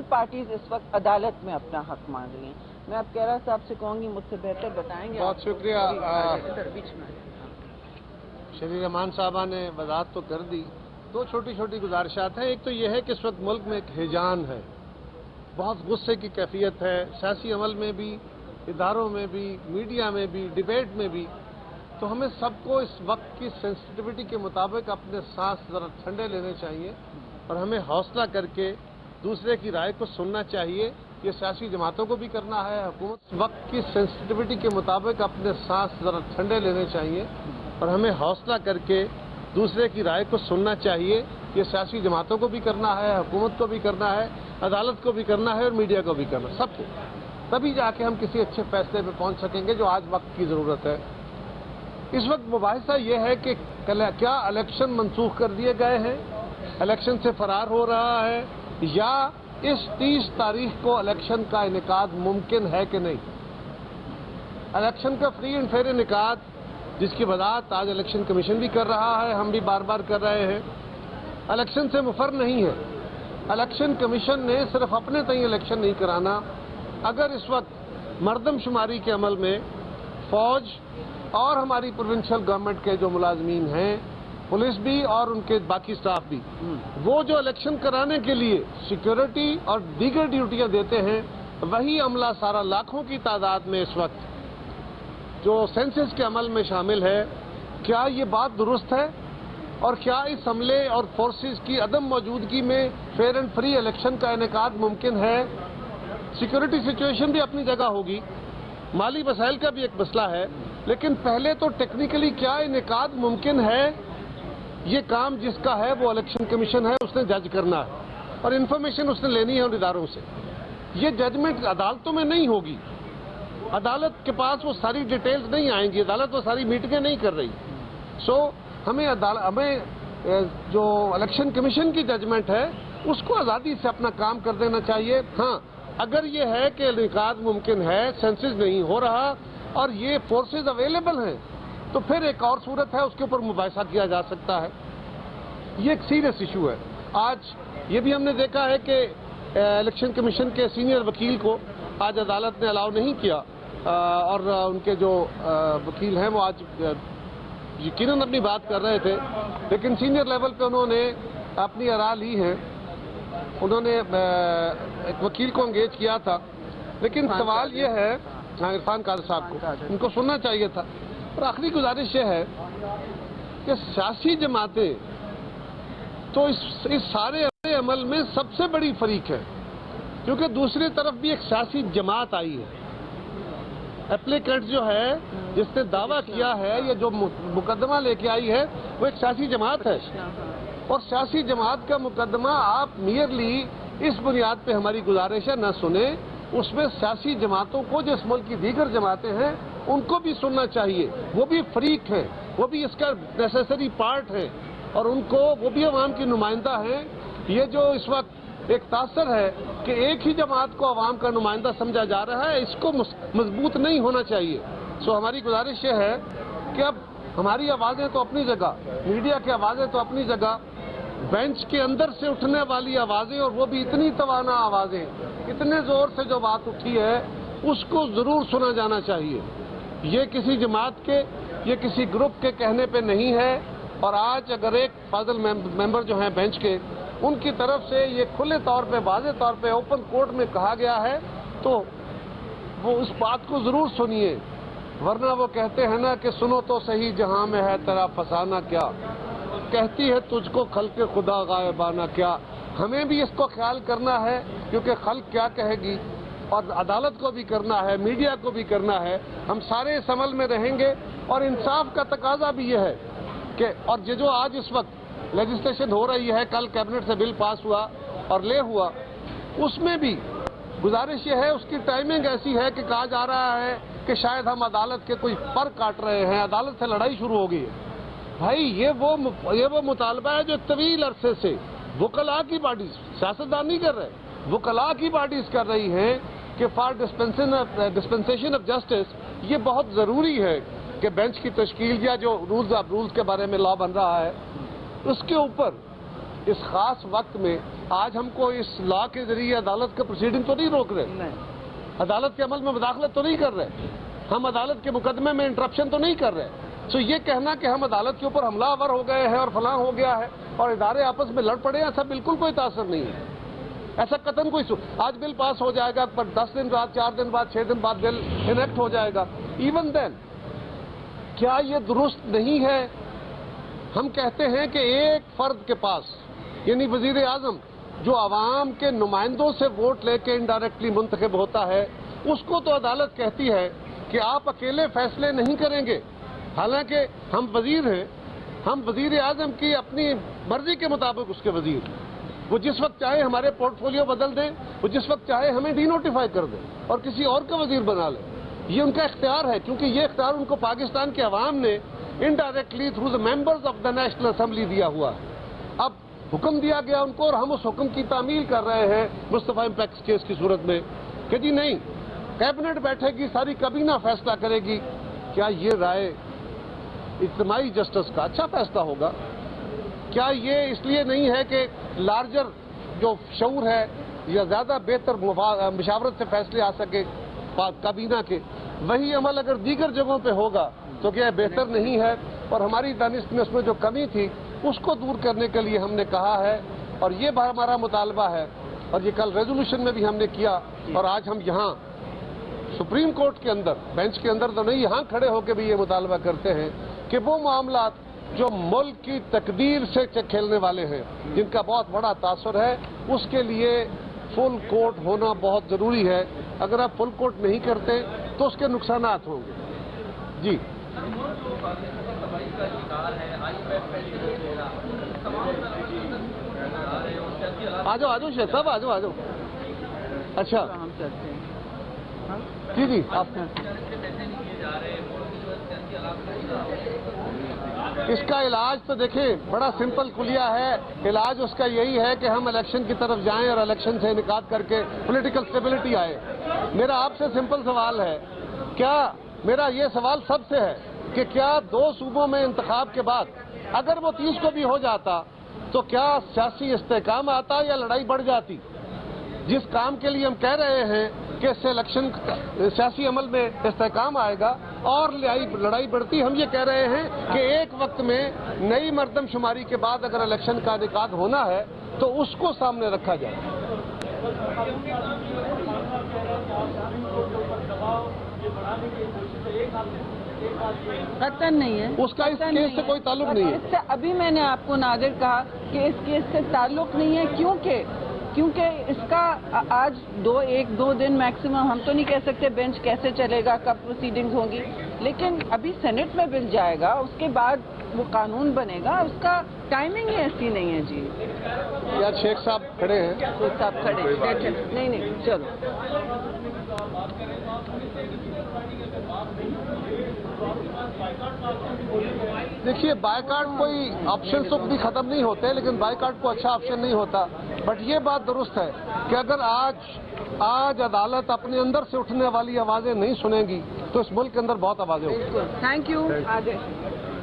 Parties इस वक्त अदालत में अपना हक मांग रही हैं। मैं अब कैरा साहब से कहूंगी, मुझसे बेहतर बताएंगे। बहुत शुक्रिया। शरीर रहमान साहबा ने वजाहत तो कर दी। दो छोटी छोटी गुजारिशात हैं। एक तो यह है कि इस वक्त मुल्क में एक हिजान है, बहुत गुस्से की कैफियत है, सियासी अमल में भी, इदारों में भी, मीडिया में भी, डिबेट में भी। तो हमें सबको इस वक्त की सेंसिटिविटी के मुताबिक अपने सांस जरा ठंडे लेने चाहिए और हमें हौसला करके दूसरे की राय को सुनना चाहिए। ये सियासी जमातों को भी करना है, हुकूमत वक्त की सेंसिटिविटी के मुताबिक अपने सांस जरा ठंडे लेने चाहिए और हमें हौसला करके दूसरे की राय को सुनना चाहिए। ये सियासी जमातों को भी करना है, हुकूमत को भी करना है, अदालत को भी करना है और मीडिया को भी करना है, सबको। तभी जाके हम किसी अच्छे फैसले पे पहुंच सकेंगे जो आज वक्त की ज़रूरत है। इस वक्त मुबाहिसा ये है कि क्या इलेक्शन मनसूख कर दिए गए हैं, इलेक्शन से फरार हो रहा है, या इस 30 तारीख को इलेक्शन का इनेकाद मुमकिन है कि नहीं। इलेक्शन का फ्री एंड फेयर इनेकाद, जिसकी वजाहत आज इलेक्शन कमीशन भी कर रहा है, हम भी बार बार कर रहे हैं, इलेक्शन से मुफर नहीं है। इलेक्शन कमीशन ने सिर्फ अपने तय इलेक्शन नहीं कराना। अगर इस वक्त मर्दमशुमारी के अमल में फौज और हमारी प्रोविंशियल गवर्नमेंट के जो मुलाजमीन हैं, पुलिस भी और उनके बाकी स्टाफ भी, वो जो इलेक्शन कराने के लिए सिक्योरिटी और दीगर ड्यूटियां देते हैं, वही अमला सारा लाखों की तादाद में इस वक्त जो सेंसस के अमल में शामिल है, क्या ये बात दुरुस्त है? और क्या इस अमले और फोर्सेस की अदम मौजूदगी में फेयर एंड फ्री इलेक्शन का इनेकाद मुमकिन है? सिक्योरिटी सिचुएशन भी अपनी जगह होगी, माली वसाइल का भी एक मसला है, लेकिन पहले तो टेक्निकली क्या इनेकाद मुमकिन है, ये काम जिसका है वो इलेक्शन कमीशन है, उसने जज करना है और इन्फॉर्मेशन उसने लेनी है उन इदारों से। ये जजमेंट अदालतों में नहीं होगी, अदालत के पास वो सारी डिटेल्स नहीं आएंगी, अदालत वो सारी मीटिंगें नहीं कर रही। हमें जो इलेक्शन कमीशन की जजमेंट है उसको आज़ादी से अपना काम कर देना चाहिए। हाँ, अगर ये है कि इनेकाद मुमकिन है, सेंसस नहीं हो रहा और ये फोर्सेज अवेलेबल हैं, तो फिर एक और सूरत है, उसके ऊपर मुबाहिसा किया जा सकता है। ये एक सीरियस इशू है। आज ये भी हमने देखा है कि इलेक्शन कमीशन के सीनियर वकील को आज अदालत ने अलाउ नहीं किया और उनके जो वकील हैं वो आज यकीनन अपनी बात कर रहे थे, लेकिन सीनियर लेवल पे उन्होंने अपनी आरा ली है। उन्होंने एक वकील को एंगेज किया था, लेकिन सवाल ये है, इरफान कादर साहब को उनको सुनना चाहिए था। और आखिरी गुजारिश ये है कि सियासी जमातें तो इस सारे अमल में सबसे बड़ी फरीक है, क्योंकि दूसरी तरफ भी एक सियासी जमात आई है। एप्लीकेंट जो है, जिसने दावा किया है या जो मुकदमा लेके आई है, वो एक सियासी जमात है। और सियासी जमात का मुकदमा आप मियरली इस बुनियाद पे हमारी गुजारिश है न सुने, उसमें सियासी जमातों को, जिस मुल्क की दीगर जमातें हैं, उनको भी सुनना चाहिए। वो भी फरीक हैं, वो भी इसका नेसेसरी पार्ट है और उनको, वो भी अवाम की नुमाइंदा हैं। ये जो इस वक्त एक तासर है कि एक ही जमात को अवाम का नुमाइंदा समझा जा रहा है, इसको मजबूत नहीं होना चाहिए। हमारी गुजारिश ये है कि अब हमारी आवाज़ें तो अपनी जगह, मीडिया की आवाज़ें तो अपनी जगह, बेंच के अंदर से उठने वाली आवाज़ें, और वो भी इतनी तवाना आवाज़ें, इतने ज़ोर से जो बात उठी है, उसको ज़रूर सुना जाना चाहिए। ये किसी जमात के, ये किसी ग्रुप के कहने पे नहीं है। और आज अगर एक फाजिल मेंबर जो हैं बेंच के, उनकी तरफ से ये खुले तौर पे, वाज़े तौर पे, ओपन कोर्ट में कहा गया है, तो वो उस बात को ज़रूर सुनिए। वरना वो कहते हैं ना कि सुनो तो सही जहां में है तेरा फसाना क्या, कहती है तुझको खल्क़े खुदा गायबाना क्या। हमें भी इसको ख्याल करना है, क्योंकि खल्क़ क्या कहेगी, और अदालत को भी करना है, मीडिया को भी करना है। हम सारे इस अमल में रहेंगे और इंसाफ का तकाजा भी ये है कि, और ये जो आज इस वक्त लेजिस्लेशन हो रही है, कल कैबिनेट से बिल पास हुआ और ले हुआ, उसमें भी गुजारिश ये है, उसकी टाइमिंग ऐसी है कि कहा जा रहा है कि शायद हम अदालत के कोई पर काट रहे हैं, अदालत से लड़ाई शुरू हो गई है। भाई ये वो मुतालबा है जो तवील अरसे से वकला की बॉडीज, सियासतदान नहीं कर रहे, वकला की बॉडीज कर रही हैं कि फॉर डिस्पेंसेशन ऑफ जस्टिस ये बहुत ज़रूरी है कि बेंच की तश्कील या जो रूल्स के बारे में लॉ बन रहा है, उसके ऊपर इस खास वक्त में آج ہم کو اس لا کے ذریعے عدالت کے پروسیڈنگ تو نہیں روک رہے, عدالت کے عمل میں مداخلت تو نہیں کر رہے, ہم عدالت کے مقدمے میں انٹرپشن تو نہیں کر رہے. تو یہ کہنا کہ ہم عدالت کے اوپر حملہ آور ہو گئے ہیں اور فلاں ہو گیا ہے اور ادارے آپس میں لڑ پڑے, ایسا بالکل کوئی تاثر نہیں ہے. ایسا قطعاً کوئی آج بل پاس ہو جائے گا, پر 10 دن بعد, 4 دن بعد, 6 دن بعد بل انیکٹ ہو جائے گا. ایون دین کیا یہ درست نہیں ہے؟ ہم کہتے ہیں کہ ایک فرد کے پاس, یعنی وزیر اعظم, جو عوام کے نمائندوں سے ووٹ لے کے انڈائریکٹلی منتخب ہوتا ہے, اس کو تو عدالت کہتی ہے کہ آپ اکیلے فیصلے نہیں کریں گے. حالانکہ ہم وزیر ہیں, ہم وزیر اعظم کی اپنی مرضی کے مطابق اس کے وزیر, وہ جس وقت چاہے ہمارے پورٹ فولیو بدل دیں, وہ جس وقت چاہے ہمیں ڈی نوٹیفائی کر دیں اور کسی اور کا وزیر بنا لیں. یہ ان کا اختیار ہے, کیونکہ یہ اختیار ان کو پاکستان کے عوام نے indirectly through the members of the national assembly دیا ہوا ہے. اب حکم دیا گیا ان کو اور ہم اس حکم کی تعمیل کر رہے ہیں مصطفیٰ امپیکس کیس کی صورت میں کہ جی نہیں, کیبنٹ بیٹھے گی, ساری کابینہ فیصلہ کرے گی. کیا یہ رائے اجتماعی جسٹس کا اچھا فیصلہ ہوگا؟ کیا یہ اس لیے نہیں ہے کہ لارجر جو شعور ہے یا زیادہ بہتر مشاورت سے فیصلے آ سکے کابینہ کے, وہی عمل اگر دیگر جگہوں پہ ہوگا تو کیا بہتر نہیں ہے؟ اور ہماری دانست میں اس میں جو کمی تھی اس کو دور کرنے کے لیے ہم نے کہا ہے, اور یہ ہمارا مطالبہ ہے, اور یہ کل ریزولوشن میں بھی ہم نے کیا, اور آج ہم یہاں سپریم کورٹ کے اندر, بینچ کے اندر تو نہیں, یہاں کھڑے ہو کے بھی یہ مطالبہ کرتے ہیں کہ وہ معاملات جو ملک کی تقدیر سے کھیلنے والے ہیں, جن کا بہت بڑا تاثر ہے, اس کے لیے فل کورٹ ہونا بہت ضروری ہے. اگر آپ فل کورٹ نہیں کرتے تو اس کے نقصانات ہوں گے. جی آ جاؤ شیخ صاحب, آ جاؤ. اچھا ہم چلتے ہیں. جی جی, آپ اس کا علاج تو دیکھیں بڑا سمپل کلیہ ہے. علاج اس کا یہی ہے کہ ہم الیکشن کی طرف جائیں اور الیکشن سے انعقاد کر کے پولیٹیکل سٹیبلٹی آئے. میرا آپ سے سمپل سوال ہے, کیا میرا یہ سوال سب سے ہے کہ کیا 2 صوبوں میں انتخاب کے بعد اگر وہ 30 کو بھی ہو جاتا تو کیا سیاسی استحکام آتا یا لڑائی بڑھ جاتی؟ جس کام کے لیے ہم کہہ رہے ہیں کہ اس سے الیکشن سیاسی عمل میں استحکام آئے گا اور لڑائی بڑھتی, ہم یہ کہہ رہے ہیں کہ ایک وقت میں نئی مردم شماری کے بعد اگر الیکشن کا انعقاد ہونا ہے تو اس کو سامنے رکھا جائے. قطعاً نہیں ہے, اس کا اس کیس سے کوئی تعلق نہیں ہے. اس سے ابھی میں نے آپ کو نادر کہا کہ اس کیس سے تعلق نہیں ہے, کیونکہ اس کا آج 1-2 دن میکسیمم, ہم تو نہیں کہہ سکتے بینچ کیسے چلے گا, کب پروسیڈنگز ہوں گی, لیکن ابھی سینٹ میں بل جائے گا, اس کے بعد وہ قانون بنے گا, اس کا ٹائمنگ ہی ایسی نہیں ہے. جی یار شیخ صاحب کھڑے ہیں, شیخ صاحب کھڑے, نہیں چلو. دیکھیے بائیکاٹ کوئی آپشن تو بھی ختم نہیں ہوتے, لیکن بائیکاٹ کو اچھا آپشن نہیں ہوتا. بٹ یہ بات درست ہے کہ اگر آج عدالت اپنے اندر سے اٹھنے والی آوازیں نہیں سنے گی تو اس ملک کے اندر بہت آوازیں ہوگی. Thank you.